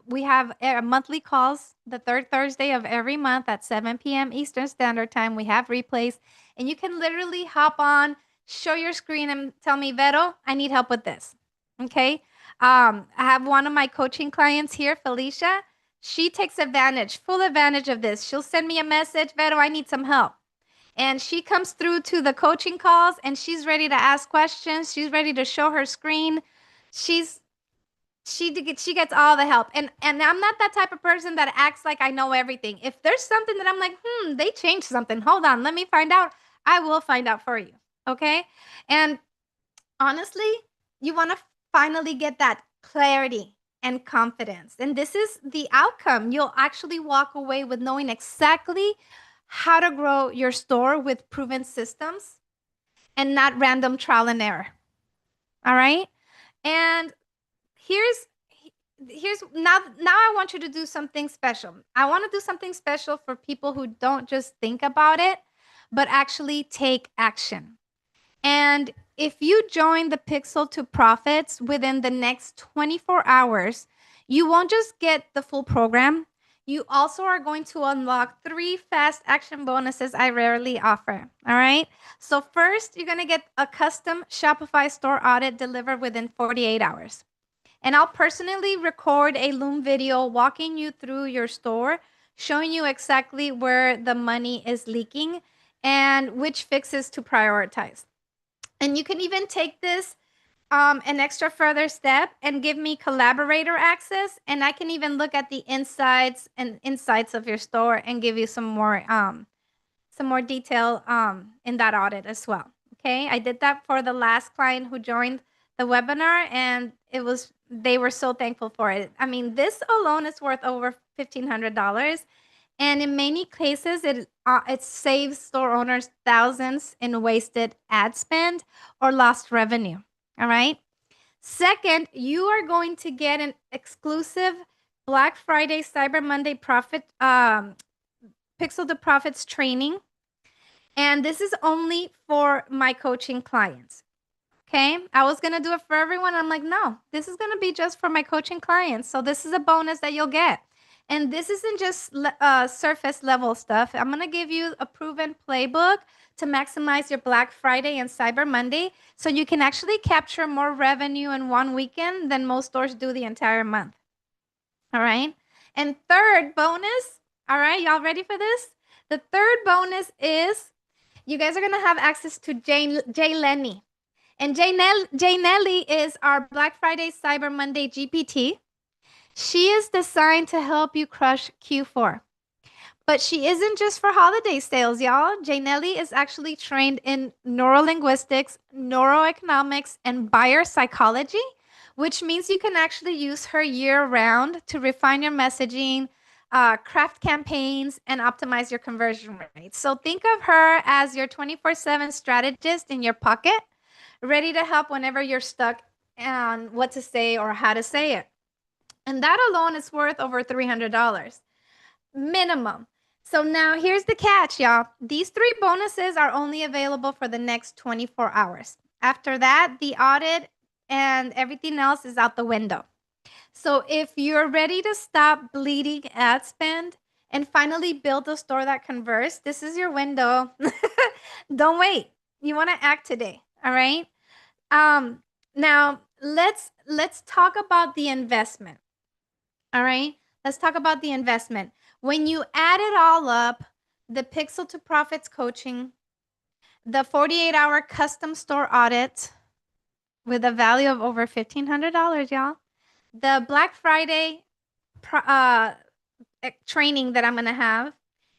monthly calls the third Thursday of every month at 7 p.m. Eastern Standard Time. We have replays, and you can literally hop on, show your screen, and tell me, Vero, I need help with this. Okay. I have one of my coaching clients here, Felicia. She takes advantage, full advantage of this. She'll send me a message, Vero, I need some help, and she comes through to the coaching calls and she's ready to ask questions. She's ready to show her screen. She's she gets all the help. And I'm not that type of person that acts like I know everything. If there's something that I'm like, they changed something. Hold on, let me find out. I will find out for you. Okay? And honestly, you want to finally get that clarity and confidence. And this is the outcome. You'll actually walk away with knowing exactly how to grow your store with proven systems and not random trial and error. All right? And here's now I want you to do something special. I want to do something special for people who don't just think about it, but actually take action. And if you join the Pixel to Profits within the next 24 hours, you won't just get the full program. You also are going to unlock 3 fast action bonuses I rarely offer. All right. So, first, you're going to get a custom Shopify store audit delivered within 48 hours. And I'll personally record a Loom video walking you through your store, showing you exactly where the money is leaking and which fixes to prioritize. And you can even take this an extra further step and give me collaborator access. And I can even look at the insides and insights of your store and give you some more detail in that audit as well. Okay, I did that for the last client who joined the webinar, and they were so thankful for it. I mean, this alone is worth over $1,500, and in many cases, it saves store owners thousands in wasted ad spend or lost revenue. All right. Second, you are going to get an exclusive Black Friday, Cyber Monday Pixel to Profits training, and this is only for my coaching clients. Okay. I was going to do it for everyone. I'm like, no, this is going to be just for my coaching clients. So this is a bonus that you'll get. And this isn't just surface level stuff. I'm going to give you a proven playbook to maximize your Black Friday and Cyber Monday so you can actually capture more revenue in one weekend than most stores do the entire month. All right. And third bonus, all right, y'all ready for this? The third bonus is you guys are going to have access to Jay Lenny. And Jay Nelly is our Black Friday Cyber Monday GPT. She is designed to help you crush Q4. But she isn't just for holiday sales, y'all. Jay Nelly is actually trained in neurolinguistics, neuroeconomics, and buyer psychology, which means you can actually use her year round to refine your messaging, craft campaigns, and optimize your conversion rates. So think of her as your 24/7 strategist in your pocket, ready to help whenever you're stuck on what to say or how to say it. And that alone is worth over $300 minimum. So now here's the catch, y'all. These 3 bonuses are only available for the next 24 hours. After that, the audit and everything else is out the window. So if you're ready to stop bleeding ad spend and finally build a store that converts, this is your window. Don't wait. You want to act today, all right? Now let's talk about the investment. All right? Let's talk about the investment. When you add it all up, the Pixel to Profits coaching, the 48-hour custom store audit with a value of over $1,500, y'all, the Black Friday training that I'm going to have,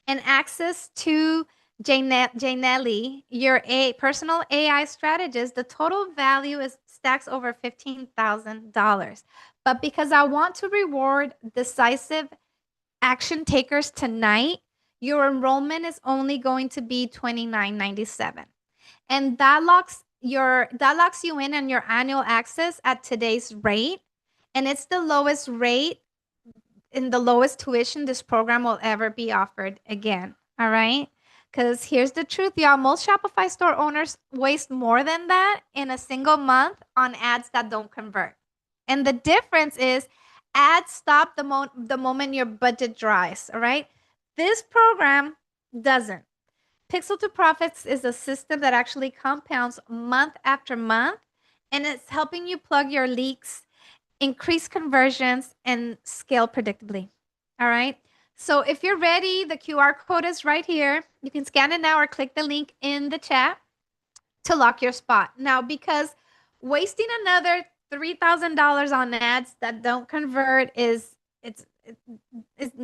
and access to Janelli, your personal AI strategist, the total value stacks over $15,000. But because I want to reward decisive action takers tonight, your enrollment is only going to be $29.97. And that locks you in on your annual access at today's rate. And it's the lowest rate in the lowest tuition this program will ever be offered again. All right. Because here's the truth, y'all. Most Shopify store owners waste more than that in a single month on ads that don't convert. And the difference is ads stop the moment your budget dries, all right? This program doesn't. Pixel to Profits is a system that actually compounds month after month, and it's helping you plug your leaks, increase conversions, and scale predictably. All right. So if you're ready, the QR code is right here. You can scan it now or click the link in the chat to lock your spot. Now, because wasting another $3,000 on ads that don't convert is it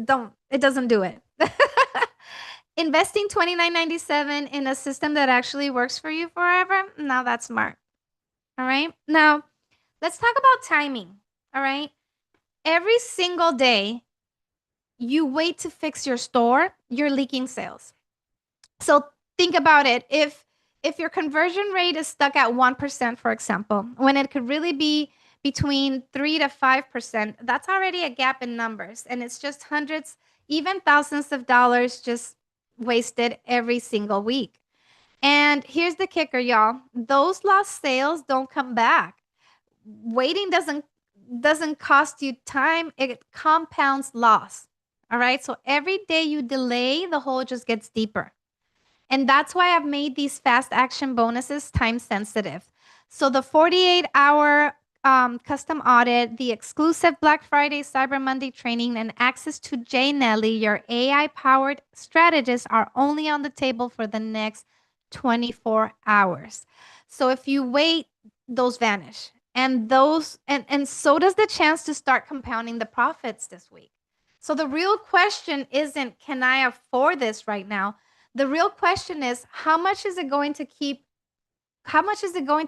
doesn't do it. Investing $29.97 in a system that actually works for you forever, now that's smart. All right. Now, let's talk about timing. All right. Every single day you wait to fix your store, you're leaking sales. So think about it. If your conversion rate is stuck at 1%, for example, when it could really be between 3 to 5%, that's already a gap in numbers. And it's just hundreds, even thousands of dollars just wasted every single week. And here's the kicker, y'all. Those lost sales don't come back. Waiting doesn't cost you time, it compounds loss. All right? So every day you delay, the hole just gets deeper. And that's why I've made these fast action bonuses time sensitive. So the 48-hour custom audit, the exclusive Black Friday, Cyber Monday training, and access to Jay Nelly, your AI-powered strategist, are only on the table for the next 24 hours. So if you wait, those vanish. And so does the chance to start compounding the profits this week. So the real question isn't, can I afford this right now? The real question is, how much is it going to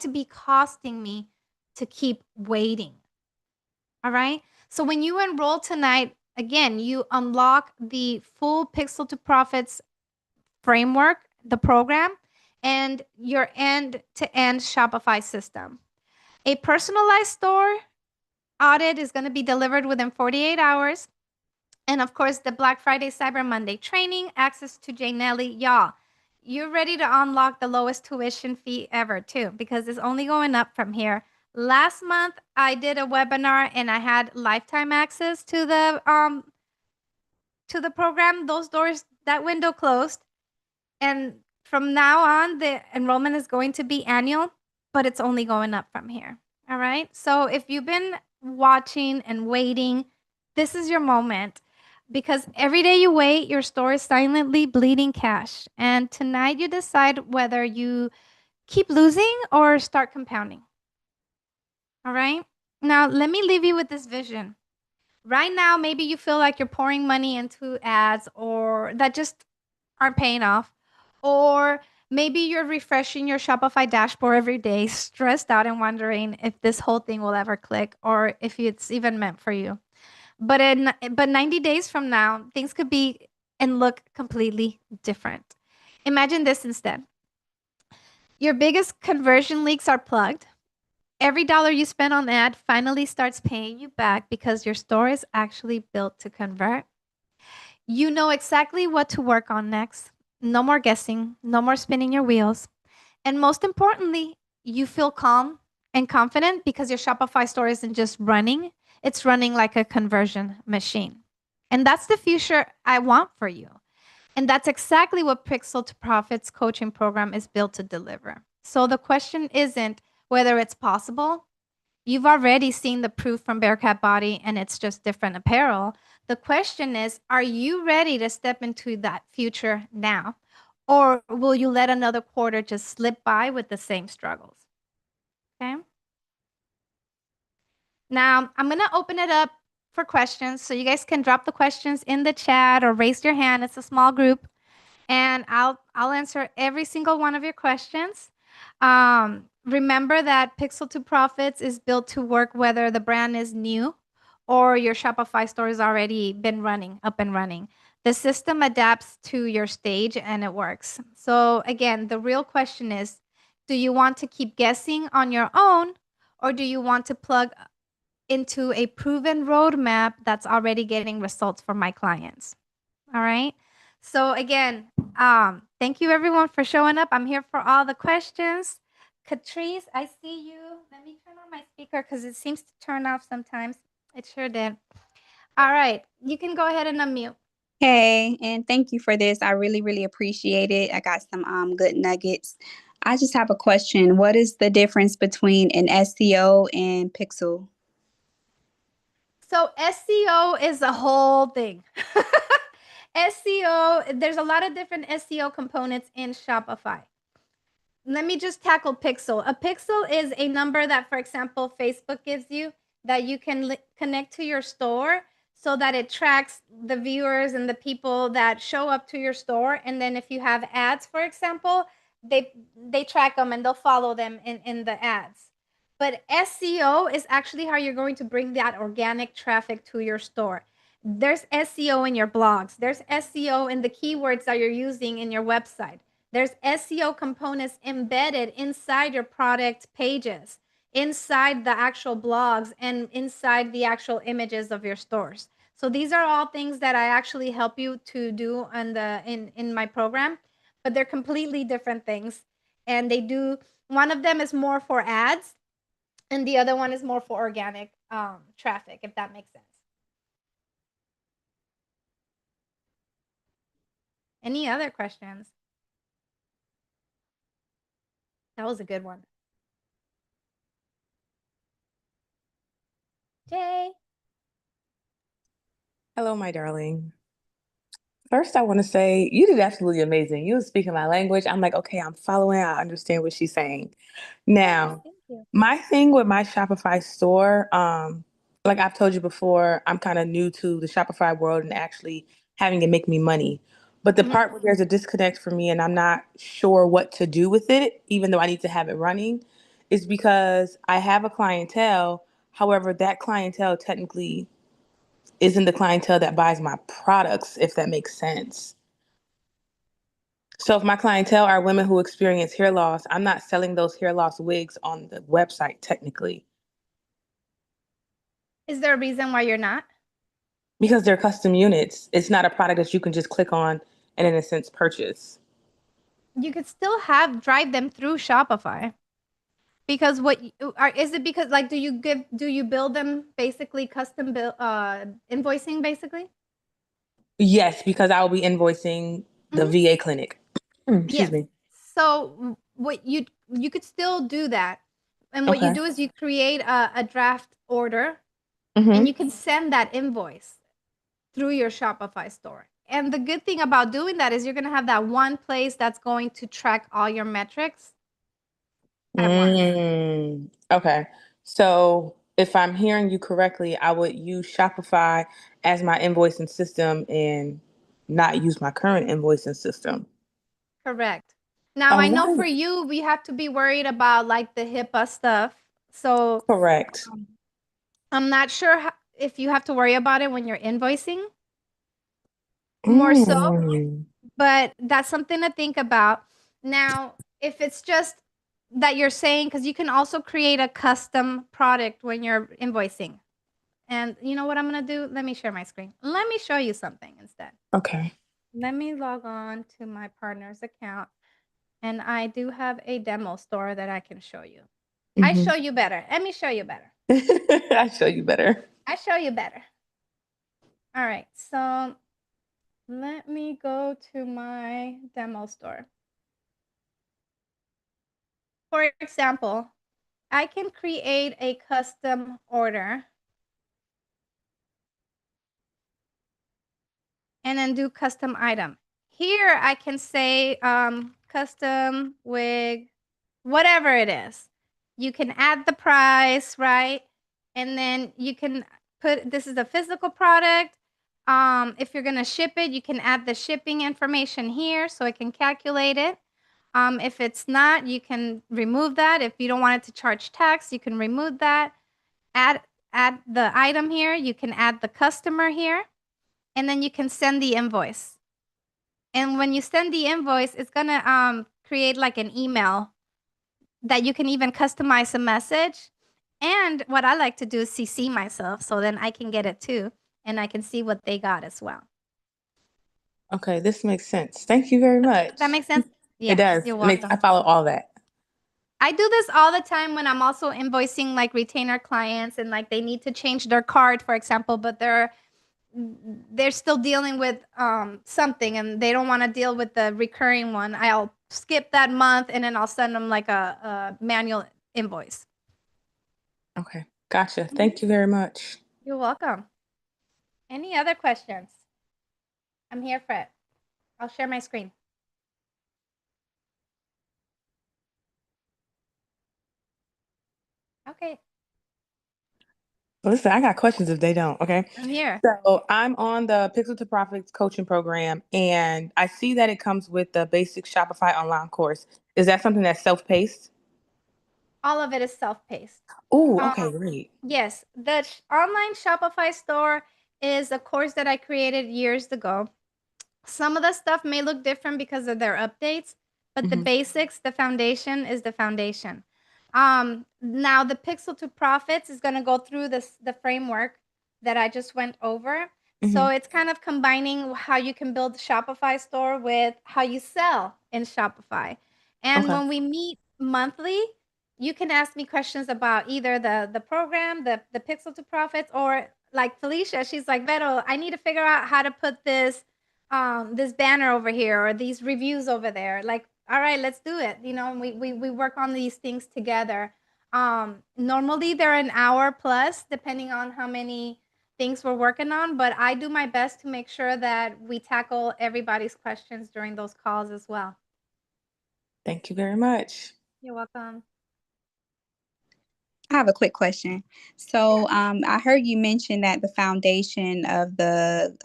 be costing me to keep waiting? All right. So when you enroll tonight, again, you unlock the full Pixel to Profits framework, the program, and your end-to-end Shopify system. A personalized store audit is going to be delivered within 48 hours. And of course, the Black Friday, Cyber Monday training, access to Jay Nelly. Y'all, you're ready to unlock the lowest tuition fee ever, too, because it's only going up from here. Last month, I did a webinar and I had lifetime access to the program. Those doors, that window closed. And from now on, the enrollment is going to be annual, but it's only going up from here. All right. So if you've been watching and waiting, this is your moment, because every day you wait, your store is silently bleeding cash. And tonight you decide whether you keep losing or start compounding. All right. Now, let me leave you with this vision. Right now, maybe you feel like you're pouring money into ads or that just aren't paying off. Or maybe you're refreshing your Shopify dashboard every day, stressed out and wondering if this whole thing will ever click or if it's even meant for you. But 90 days from now, things could be and look completely different. Imagine this instead. Your biggest conversion leaks are plugged. Every dollar you spend on ad finally starts paying you back because your store is actually built to convert. You know exactly what to work on next. No more guessing, no more spinning your wheels. And most importantly, you feel calm and confident because your Shopify store isn't just running, it's running like a conversion machine. And that's the future I want for you. And that's exactly what Pixel to Profits coaching program is built to deliver. So the question isn't whether it's possible. You've already seen the proof from Bearcat Body and it's just different apparel. The question is, are you ready to step into that future now? Or will you let another quarter just slip by with the same struggles? Okay. Now, I'm going to open it up for questions. So you guys can drop the questions in the chat or raise your hand. It's a small group. And I'll answer every single one of your questions. Remember that Pixel to Profits is built to work whether the brand is new or your Shopify store has already been up and running. The system adapts to your stage and it works. So again, the real question is, do you want to keep guessing on your own, or do you want to plug into a proven roadmap that's already getting results for my clients? All right. So again, thank you everyone for showing up. I'm here for all the questions. Catrice, I see you. Let me turn on my speaker because it seems to turn off sometimes. It sure did. All right, you can go ahead and unmute. Hey, and thank you for this. I really, really appreciate it. I got some good nuggets. I just have a question. What is the difference between an SEO and Pixel? So SEO is a whole thing. SEO, there's a lot of different SEO components in Shopify. Let me just tackle pixel. A pixel is a number that, for example, Facebook gives you that you can connect to your store so that it tracks the viewers and the people that show up to your store. And then if you have ads, for example, they track them and they'll follow them in the ads. But SEO is actually how you're going to bring that organic traffic to your store. There's SEO in your blogs. There's SEO in the keywords that you're using in your website. There's SEO components embedded inside your product pages, inside the actual blogs, and inside the actual images of your stores. So these are all things that I actually help you to do in my program, but they're completely different things. And they do, one of them is more for ads, and the other one is more for organic traffic, if that makes sense. Any other questions? That was a good one. Jay. Hello, my darling. First, I want to say you did absolutely amazing. You were speaking my language. I'm like, okay, I'm following. I understand what she's saying. Yes, Now, thank you. my thing with my Shopify store, like I've told you before, I'm kind of new to the Shopify world and actually having it make me money. But the Mhm. part where there's a disconnect for me and I'm not sure what to do with it, even though I need to have it running, is because I have a clientele. However, that clientele technically isn't the clientele that buys my products, if that makes sense. So if my clientele are women who experience hair loss, I'm not selling those hair loss wigs on the website technically Is there a reason why you're not? because they're custom units. It's not a product that you can just click on and in a sense purchase. You could still drive them through Shopify because is it because like do you build them basically custom bill invoicing basically? Yes, because I will be invoicing the Mhm. VA clinic. Excuse Yes. me. So what you could still do that. And what you Okay. do is you create a draft order and Mm-hmm. you can send that invoice through your Shopify store. And the good thing about doing that is you're going to have that one place that's going to track all your metrics at once. Okay. So if I'm hearing you correctly, I would use Shopify as my invoicing system and not use my current invoicing system. Correct. Now, I All know for right. you, we have to be worried about like the HIPAA stuff. So Correct. um, I'm not sure if you have to worry about it when you're invoicing more so, Mm. but that's something to think about. Now, if it's just that you're saying, because you can also create a custom product when you're invoicing. And you know what I'm going to do? Let me share my screen. Let me show you something instead. Okay. Let me log on to my partner's account. And I do have a demo store that I can show you. I Hmm. show you better. Let me show you better. I show you better. I show you better. All right. So let me go to my demo store. For example, I can create a custom order and then do custom item. Here I can say custom wig, whatever it is. You can add the price, right? And then you can put this is a physical product. If you're gonna ship it, you can add the shipping information here so it can calculate it. If it's not, you can remove that. If you don't want it to charge tax, you can remove that. Add add the item here. You can add the customer here, and then you can send the invoice. And when you send the invoice, it's gonna create like an email that you can even customize a message. And what I like to do is CC myself so then I can get it too, and I can see what they got as well. Okay, this makes sense. Thank you very Does that much. make sense? It Yeah, does. you're It makes I welcome. follow all that. I do this all the time when I'm also invoicing like retainer clients and like they need to change their card, for example, but they're still dealing with something and they don't want to deal with the recurring one. I'll skip that month and then I'll send them like a manual invoice. Okay, gotcha. Mhm. Thank you very much. You're welcome. Any other questions? I'm here for it. I'll share my screen. Okay, Listen, I got questions if they don't. Okay. I'm here. So I'm on the Pixel to Profits coaching program, and I see that it comes with the basic Shopify online course. Is that something that's self-paced? All of it is self-paced. Oh, Um, okay, great. yes, the online Shopify store is a course that I created years ago. Some of the stuff may look different because of their updates, but the Hmm. basics, the foundation is the foundation. Now the Pixel to Profits is going to go through the framework that I just went over. So Hmm. it's kind of combining how you can build a Shopify store with how you sell in Shopify. And Okay. when we meet monthly, you can ask me questions about either the program, the Pixel to Profits, or like Felicia, she's like, Vero, I need to figure out how to put this banner over here or these reviews over there. Like, all right, let's do it. You know, we work on these things together. Normally they're an hour plus depending on how many things we're working on, but I do my best to make sure that we tackle everybody's questions during those calls as well. Thank you very much. You're welcome. I have a quick question. So, I heard you mention that the foundation of the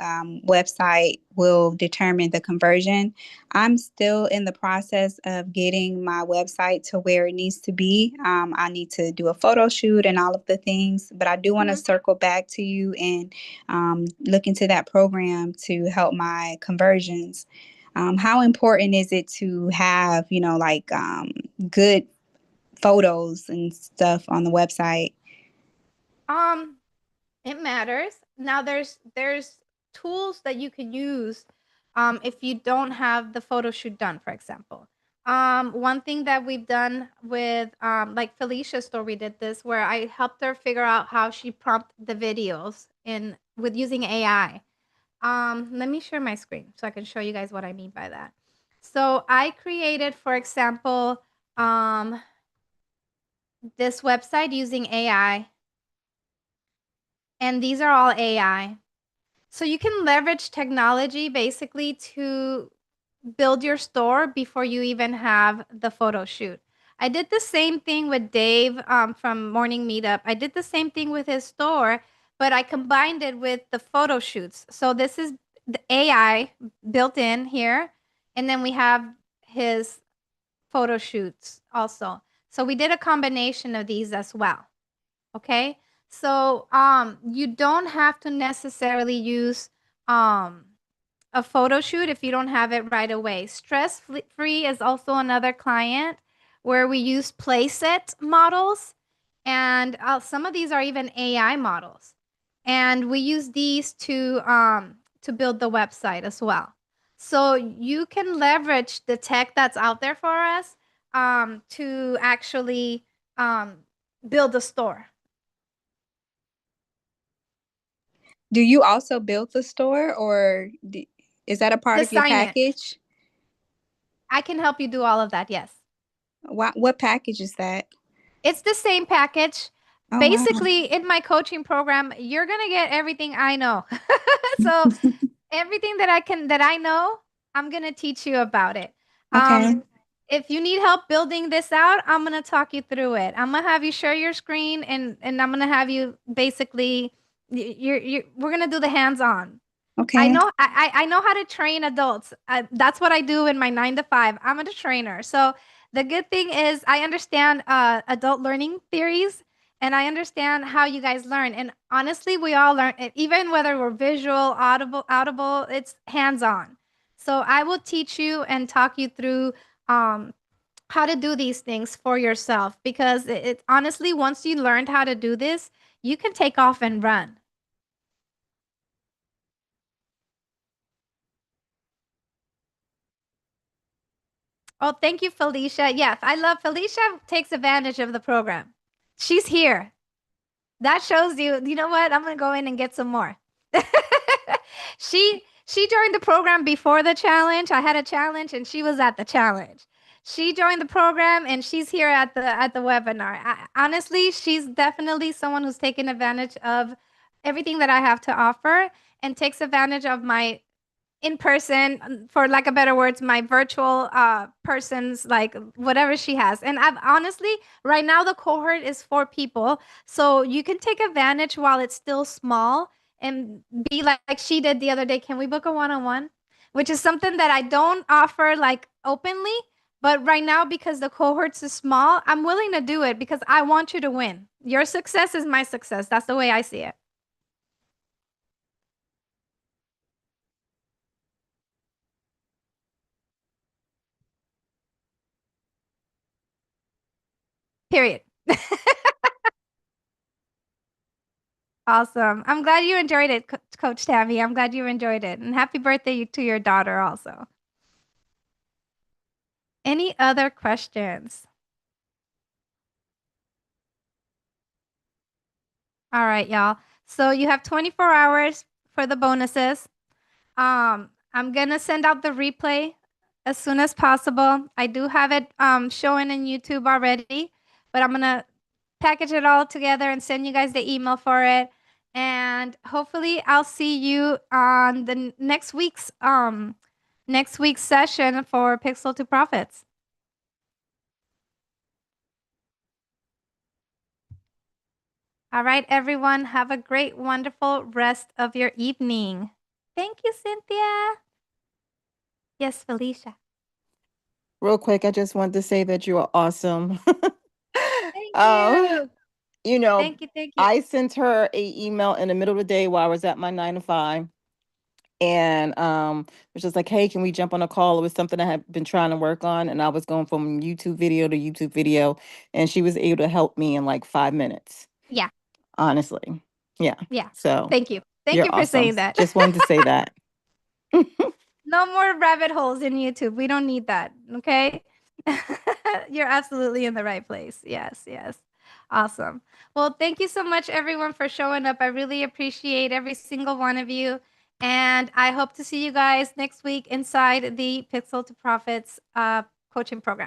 website will determine the conversion. I'm still in the process of getting my website to where it needs to be. I need to do a photo shoot and all of the things, but I do want to Mhm. circle back to you and look into that program to help my conversions. How important is it to have, like good photos and stuff on the website? Um, It matters. Now there's tools that you can use if you don't have the photo shoot done, for example. One thing that we've done with like Felicia's store, we did this where I helped her figure out how she prompt the videos in with using AI. Let me share my screen so I can show you guys what I mean by that. So I created, for example, um, this website using AI, and these are all AI. So you can leverage technology basically to build your store before you even have the photo shoot. I did the same thing with Dave from Morning Meetup. I did the same thing with his store, but I combined it with the photo shoots. So this is the AI built in here, and then we have his photo shoots also. So we did a combination of these as well. Okay. So you don't have to necessarily use um, a photo shoot if you don't have it right away. Stress Free is also another client where we use playset models, and some of these are even AI models, and we use these to build the website as well. So you can leverage the tech that's out there for us to actually um, build a store. Do you also build the store, or is that a part of your Design it. package? I can help you do all of that. Yes. What package is that? It's the same package. Oh, wow. Basically, in my coaching program, you're going to get everything I know. So, everything that I know, I'm going to teach you about it. Okay. If you need help building this out, I'm going to talk you through it. I'm going to have you share your screen, and I'm going to have you basically we're going to do the hands-on. Okay. I know how to train adults. That's what I do in my 9 to 5. I'm a trainer. So the good thing is I understand adult learning theories, and I understand how you guys learn. And honestly, we all learn, even whether we're visual, audible, it's hands-on. So I will teach you and talk you through um, how to do these things for yourself, because it honestly, once you learned how to do this, you can take off and run. Oh, thank you, Felicia. Yes, I love Felicia takes advantage of the program. She's here. That shows you, you know what? I'm gonna go in and get some more. She joined the program before the challenge. I had a challenge and she was at the challenge. She joined the program and she's here at the webinar. Honestly, she's definitely someone who's taken advantage of everything that I have to offer and takes advantage of my in person, for lack of better words, my virtual persons, like whatever she has. And I've honestly, right now the cohort is 4 people, so you can take advantage while it's still small and be like she did the other day. Can we book a one-on-one? Which is something that I don't offer like openly, but right now because the cohorts is small, I'm willing to do it because I want you to win. Your success is my success. That's the way I see it. Period. Awesome. I'm glad you enjoyed it, Coach Tammy. I'm glad you enjoyed it. And happy birthday to your daughter also. Any other questions? All right, y'all. So you have 24 hours for the bonuses. I'm gonna send out the replay as soon as possible. I do have it showing in YouTube already, but I'm gonna package it all together and send you guys the email for it. And hopefully I'll see you on the next week's session for Pixel to Profits. All right, everyone, have a great, wonderful rest of your evening. Thank you, Cynthia. Yes, Felicia. Real quick, I just wanted to say that you are awesome. Thank Um, you. you know, Thank you. Thank you. I sent her a email in the middle of the day while I was at my 9 to 5. And it was just like, hey, can we jump on a call? It was something I had been trying to work on, and I was going from YouTube video to YouTube video, and she was able to help me in like 5 minutes. Yeah. Honestly. Yeah. Yeah. So Thank you. Thank you're you for awesome. saying that. Just wanted to say that. No more rabbit holes in YouTube. We don't need that. Okay. You're absolutely in the right place. Yes. Yes. Awesome. Well, thank you so much, everyone, for showing up. I really appreciate every single one of you. And I hope to see you guys next week inside the Pixel to Profits coaching program.